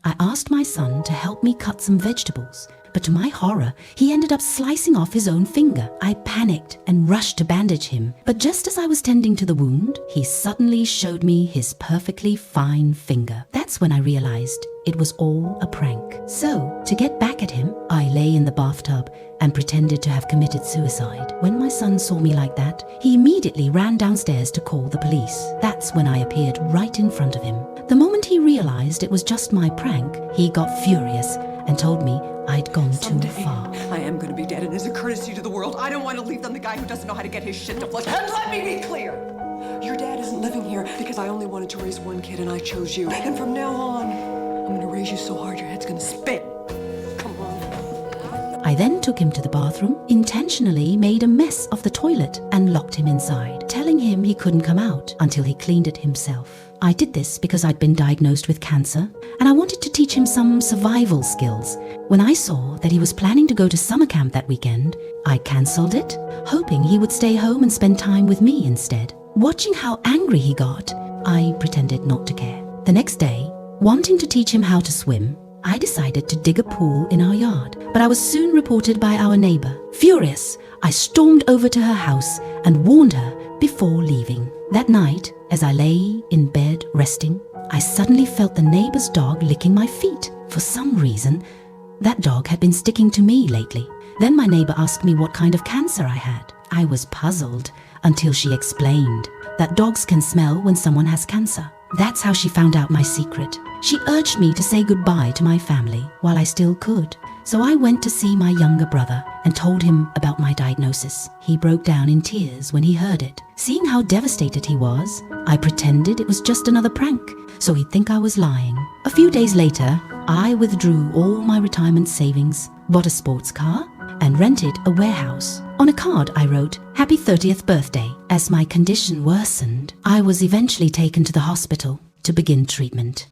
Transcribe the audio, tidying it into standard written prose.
I asked my son to help me cut some vegetables, but to my horror, he ended up slicing off his own finger. I panicked and rushed to bandage him, but just as I was tending to the wound, he suddenly showed me his perfectly fine finger. That's when I realized it was all a prank. So, to get back at him, I lay in the bathtub and pretended to have committed suicide. When my son saw me like that, he immediately ran downstairs to call the police. That's when I appeared right in front of him. The moment he realized it was just my prank, he got furious and told me I'd gone too far. I am gonna be dead, and as a courtesy to the world, I don't want to leave them the guy who doesn't know how to get his shit to flush. And let me be clear! Your dad isn't living here because I only wanted to raise one kid and I chose you. And from now on, I'm gonna raise you so hard your head's gonna spin. Come on. I then took him to the bathroom, intentionally made a mess of the toilet and locked him inside, telling him he couldn't come out until he cleaned it himself. I did this because I'd been diagnosed with cancer and I wanted to teach him some survival skills. When I saw that he was planning to go to summer camp that weekend, I cancelled it, hoping he would stay home and spend time with me instead. Watching how angry he got, I pretended not to care. The next day, wanting to teach him how to swim, I decided to dig a pool in our yard, but I was soon reported by our neighbor. Furious, I stormed over to her house and warned her before leaving. That night, as I lay in bed resting, I suddenly felt the neighbor's dog licking my feet. For some reason, that dog had been sticking to me lately. Then my neighbor asked me what kind of cancer I had. I was puzzled until she explained that dogs can smell when someone has cancer. That's how she found out my secret. She urged me to say goodbye to my family while I still could. So I went to see my younger brother and told him about my diagnosis. He broke down in tears when he heard it. Seeing how devastated he was, I pretended it was just another prank, so he'd think I was lying. A few days later, I withdrew all my retirement savings, bought a sports car, and rented a warehouse. On a card I wrote, "Happy 30th birthday." As my condition worsened, I was eventually taken to the hospital to begin treatment.